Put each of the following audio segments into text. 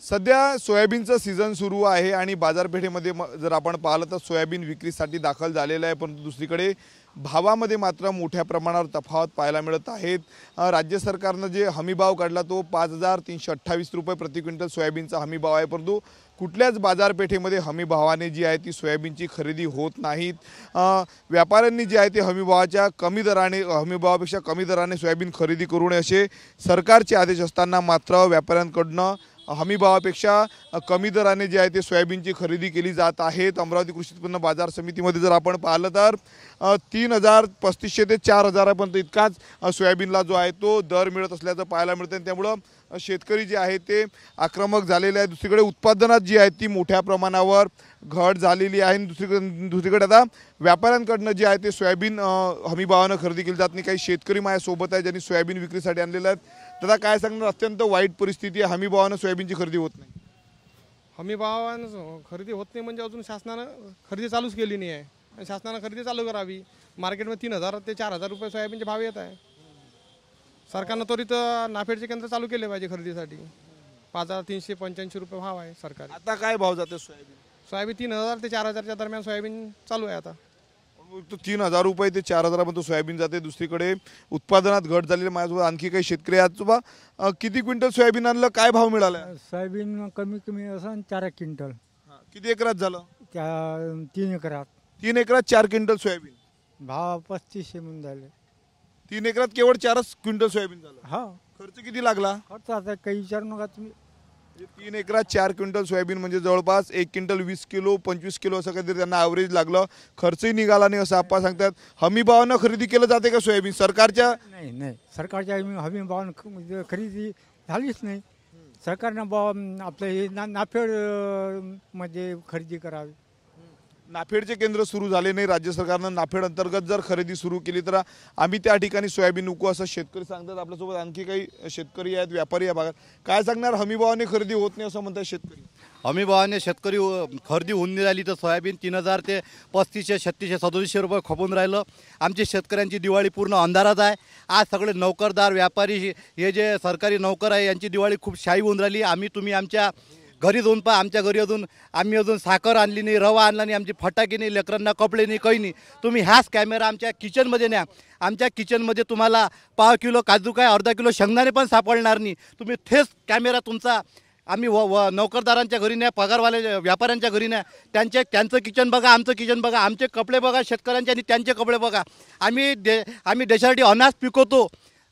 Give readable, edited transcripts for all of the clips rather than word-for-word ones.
सध्या सोयाबीनचं सीझन सुरू आहे आणि बाजारपेठेमध्ये जर आपण पाहिलं तर सोयाबीन विक्रीसाठी दाखल झालेलं आहे, परंतु दुसरीकडे भावामध्ये मात्र मोठ्या प्रमाणावर तफावत पाहायला मिळत आहेत। राज्य सरकारनं जे हमीभाव काढला तो 5328 रुपये प्रति क्विंटल सोयाबीनचा हमीभाव आहे, परंतु कुठल्याच बाजारपेठेमध्ये हमीभावाने जी आहे ती सोयाबीनची खरेदी होत नाहीत। व्यापाऱ्यांनी जे आहे ते हमीभावाच्या कमी दराने हमीभावापेक्षा कमी दराने सोयाबीन खरेदी करू नये असे सरकारचे आदेश असताना मात्र व्यापाऱ्यांकडून हमीभावापेक्षा कमी दराने जे आहे ते सोयाबीनची खरेदी केली जात आहे। अमरावती कृषी उत्पन्न बाजार समितीमध्ये जर आपण पाहिलं तर 3500 ते 4000 पर्यंत इतकाच सोयाबीनला जो आहे तो दर मिळत असल्याचं पाहायला मिळतं। त्यामुळे शेतकरी जे आहे ते आक्रमक झालेले आहे। दुसरीकडे उत्पादनात जी आहे ती मोठ्या प्रमाणावर घट झालेली आहे। दुसरीकडे आता व्यापाऱ्यांकडून जे आहे ते सोयाबीन हमीभावाने खरेदी केली जात नाही। काही शेतकरी माझ्यासोबत आहे ज्यांनी सोयाबीन विक्रीसाठी आणलेले आहेत। दादा काय सांगणार, अत्यंत वाईट परिस्थिती आहे, हमीभावाने सोयाबीनची खरेदी होत नाही। हमीभावानं खरेदी होत नाही म्हणजे अजून शासनानं खरेदी चालूच केली नाही आहे। शासनानं खरेदी चालू करावी। मार्केटमध्ये 3000 ते 4000 रुपये सोयाबीनचे भाव येत आहे। सरकारनं त्वरित नाफेडचे केंद्र चालू केले पाहिजे खरेदीसाठी। 5385 रुपये भाव आहे सरकारी। आता काय भाव जाते सोयाबीन? सोयाबीन 3000 ते 4000च्या दरम्यान सोयाबीन चालू आहे आता। तो 3000 रुपये ते 4000 पर्यंत सोयाबीन जाते। दुसरीकडे उत्पादनात घट झालेली माझ्यासोबत आणखी काही शेतकरी आहेत। बा किती क्विंटल सोयाबीन आणलं, काय भाव मिळाला? सोयाबीन कमी असं 4 क्विंटल। किती एकरात झालं? 3 एकरात। 3 एकरात 4 क्विंटल सोयाबीन, भाव 3500 म्हणून झाले। 3 एकरात केवळ 4च क्विंटल सोयाबीन झालं। हा, खर्च किती लागला? खर्च आता काही विचारू नका तुम्ही। 3 एकरात 4 क्विंटल सोयाबीन म्हणजे जवळपास 1 क्विंटल 20 किलो 25 किलो असं काहीतरी त्यांना ॲव्हरेज लागलं। खर्चही निघाला नाही असं आपण सांगतात। हमीभावानं खरेदी केलं जाते का सोयाबीन सरकारच्या? नाही, सरकारच्या हमीभावानं खरेदी झालीच नाही। सरकारनं भाव आपलं हे नाफेड मध्ये खरेदी करावी। नाफेडचे केंद्र सुरू झाले नाही। राज्य सरकारनं नाफेड अंतर्गत जर खरेदी सुरू केली तर आम्ही त्या ठिकाणी सोयाबीन विकू असं शेतकरी सांगतात। आपल्यासोबत आणखी काही शेतकरी आहेत, व्यापारी या भागात, काय सांगणार? हमीभावाने खरेदी होत नाही असं म्हणतात शेतकरी। हमीभावाने शेतकरी खरेदी होऊन नाही राहिली तर सोयाबीन 3000 ते 3500 3600 3700 रुपये खपून राहिलं। आमच्या शेतकऱ्यांची दिवाळी पूर्ण अंधारात आहे। आज सगळे नोकरदार व्यापारी हे जे सरकारी नोकर आहे यांची दिवाळी खूप शाई होऊन राहिली। तुम्ही आमच्या घरी जाऊन पहा, आमच्या घरी आम्ही अजून साखर आणली नाही, रवा आणला नाही, आमची फटाके नाही, लेकरांना कपडे नाही, काही नाही। तुम्ही ह्याच कॅमेरा आमच्या किचनमध्ये न्या। आमच्या किचनमध्ये तुम्हाला पाव किलो काजू काय अर्धा किलो शेंगदाणे पण सापडणार नाही। तुम्ही तेच कॅमेरा तुमचा आम्ही नोकरदारांच्या घरी न्या, पगारवाले व्यापाऱ्यांच्या घरी न्या। त्यांचं किचन बघा, आमचं किचन बघा, आमचे कपडे बघा शेतकऱ्यांचे आणि त्यांचे कपडे बघा। आम्ही देशासाठी अनाज पिकवतो,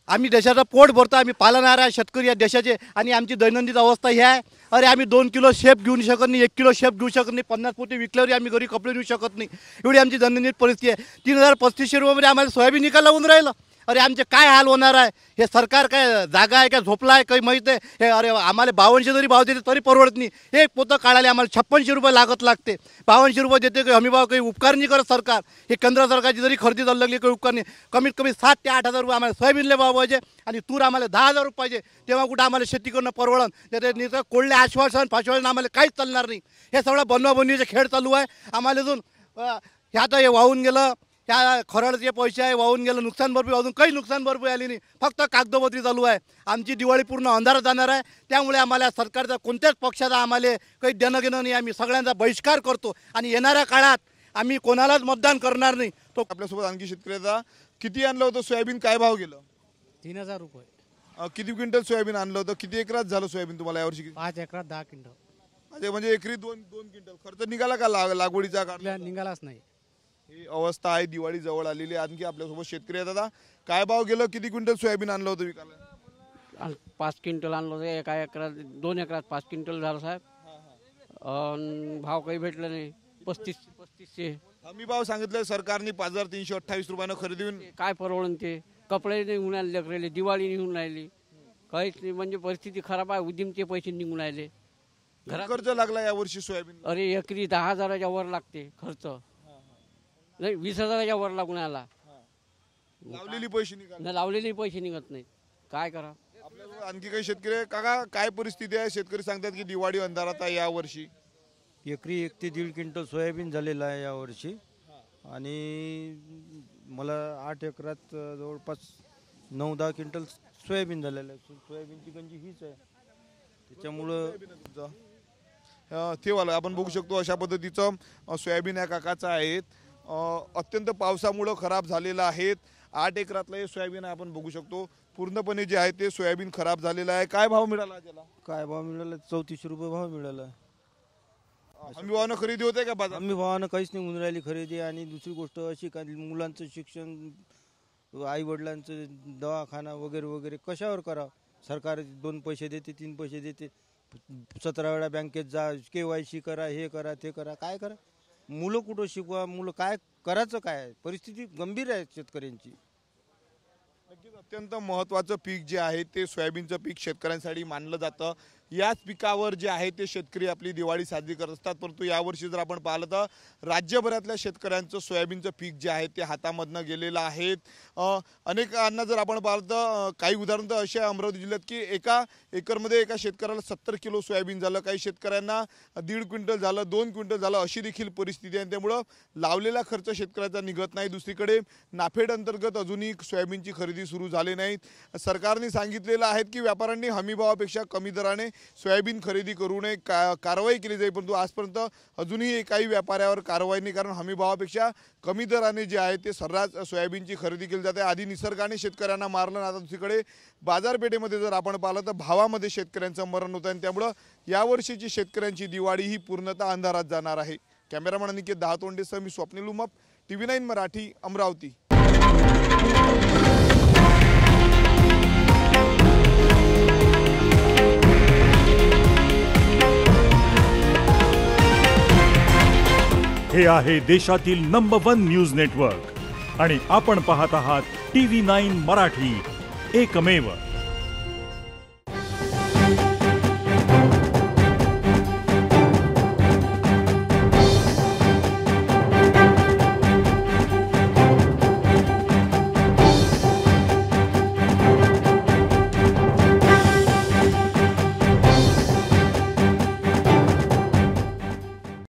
आम्ही देशाचं पोट भरतो, आम्ही पालणारा शेतकरी या देशाचे। आणि आमची दैनंदिन अवस्था ही आहे, अरे आम्ही 2 किलो शेप घेऊ शकत नाही, 1 किलो शेप घेऊ शकत नाही, 50 पोती विकल्यावर आम्ही घरी कपडे घेऊ शकत नाही। एवढी आमची दैनंदिन परिस्थिती आहे। 3500 रुपयामध्ये आम्हाला सोयाबीन निकाल लावून राहिलं। अरे आमचे काय हाल होणार आहे? हे सरकार काय जागा आहे, काय झोपला आहे, काही माहीत आहे? हे अरे आम्हाला 5200 जरी भाव देते तरी परवडत नाही। एक पोतं काढायला आम्हाला 5600 रुपये लागते। 5200 रुपये देते काही हमीभाव, काही उपकार नाही करत सरकार। हे केंद्र सरकारची जरी खरेदी चालू लागली काही उपकार नाही। कमीत कमी 7 ते 8000 रुपये आम्हाला सोयाबीनले भाव पाहिजे आणि तूर आम्हाला 10000 रुपये पाहिजे। तेव्हा कुठं आम्हाला शेती करणं परवडन? त्यात कोल्हे आश्वासन आम्हाला काहीच चालणार नाही। हे सगळं बनवाबनवीचे खेळ चालू आहे। आम्हाला अजून ह्यात हे वाहून गेलं, त्या खरडचे पैसे आहे वाहून गेलं, नुकसान भरपाई अजून काही नुकसान भरपाई आली नाही, फक्त कागदोपत्री चालू आहे। आमची दिवाळी पूर्ण अंधारात जाणार आहे। त्यामुळे आम्हाला सरकारचा कोणत्याच पक्षाचा आम्हाला काही देणं घेणं नाही। आम्ही सगळ्यांचा बहिष्कार करतो आणि येणाऱ्या काळात आम्ही कोणालाच मतदान करणार नाही। तो आपल्यासोबत आणखी शेतकऱ्याचा किती आणलं होतं सोयाबीन, काय भाव गेलं? 3000 रुपये। किती क्विंटल सोयाबीन आणलं होतं? किती एकरात झालं सोयाबीन तुम्हाला यावर्षी? 5 एकरात 10 क्विंटल। म्हणजे एकरी 2 क्विंटल खर्च निघाला का लागवडीचा? निघालाच नाही। ही अवस्था आहे, दिवाळी जवळ आलेली आहे। आणखी आपल्यासोबत शेतकरी आहेत। दादा काय भाव गेलं, किती क्विंटल सोयाबीन आणलं होतं विकायला? 5 क्विंटल आणलं होतं। 1 एकरात 2 एकरात 5 क्विंटल झालं साहेब। भाव काही भेटलं नाही, 3500। हमी भाव सांगितलं सरकारने 5328 रुपयानं खरेदी होऊन काय परवडन? ते कपडे निघून आले, लेकराले दिवाळी निघून राहिली, काहीच नाही। म्हणजे परिस्थिती खराब आहे। उद्यमचे पैसे निघून राहिले, घरात खर्च लागला यावर्षी सोयाबीन? अरे एकरी 10000च्या वर लागते खर्च, नाही 20000च्या वर लागून आला। लावलेली पैसे निघाले, लावलेले पैसे निघत नाहीत, काय करा? आपल्यासोबत आणखी काही शेतकरी आहे। काका काय परिस्थिती आहे? शेतकरी सांगतात की दिवाळी अंधारात आहे यावर्षी। एकरी 1 ते 1.5 क्विंटल सोयाबीन झालेलं आहे यावर्षी। आणि मला 8 एकरात जवळपास 9-10 क्विंटल सोयाबीन झालेलं आहे। सोयाबीनची गंजी हीच आहे, त्याच्यामुळं तुमचं ते वाला आपण बघू शकतो अशा पद्धतीचं सोयाबीन या काकाचं आहेत. अत्यंत पावसामुळं खराब झालेलं आहेत. 8 एकरातलं हे सोयाबीन आहे, आपण बघू शकतो पूर्णपणे जे आहे ते सोयाबीन खराब झालेलं आहे. काय भाव मिळाला त्याला? काय भाव मिळाला? 34 रुपये भाव मिळाला. हमी भावानं खरेदी होते का बाजार? हमी भावानं काहीच नाही होऊन राहिली खरेदी. आणि दुसरी गोष्ट अशी का मुलांचं शिक्षण, आई वडिलांचं दवाखाना वगैरे वगैरे कशावर करा? सरकार 2 पैसे देते, 3 पैसे देते, 17 वेळा बँकेत जा, KYC करा, हे करा, ते करा. काय करा? मुलं कुठं शिकवा? मुलं काय करायचं? काय परिस्थिती गंभीर आहे शेतकऱ्यांची. नक्कीच अत्यंत महत्त्वाचं पीक जे आहे ते सोयाबीनचं पीक शेतकऱ्यांसाठी मानलं जातं. याच पिकावर जे आहे ते शेतकरी आपली दिवाळी साजरी करत असतात. परंतु यावर्षी जर आपण पाहिलं तर राज्यभरातल्या शेतकऱ्यांचं सोयाबीनचं पीक जे आहे ते हातामधनं गेलेलं आहे. अनेकांना जर आपण पाहिलं तर काही उदाहरण तर असे अमरावती जिल्ह्यात की एका एकरमध्ये एका शेतकऱ्याला 70 किलो सोयाबीन झालं, काही शेतकऱ्यांना 1.5 क्विंटल झालं, 2 क्विंटल झालं, अशी देखील परिस्थिती आहे. त्यामुळं लावलेला खर्च शेतकऱ्याचा निघत नाही. दुसरीकडे नाफेड अंतर्गत अजूनही सोयाबीनची खरेदी सुरू झाली नाही. सरकारने सांगितलेलं आहे की व्यापाऱ्यांनी हमीभावापेक्षा कमी दराने सोयाबीन खरेदी करू नये, कारवाई केली जाईल. परंतु आजपर्यंत अजूनही काही व्यापाऱ्यावर कारवाई नाही, कारण हमीभावापेक्षा कमी दराने जे आहे ते सर्रास सोयाबीनची खरेदी केली जाते. आधी निसर्गाने शेतकऱ्यांना मारलं, आता दुसरीकडे बाजारपेठेमध्ये जर आपण पाहिलं तर भावामध्ये शेतकऱ्यांचं मरण होतं. आणि त्यामुळं यावर्षीची शेतकऱ्यांची दिवाळी ही पूर्णतः अंधारात जाणार आहे. कॅमेरामॅन अनिकेत दहातोंडेसह मी स्वप्नील उमप, TV9 मराठी, अमरावती. हे आहे देशातील नंबर 1 न्यूज नेटवर्क आणि आपण पाहत आहात TV9 मराठी, एकमेव.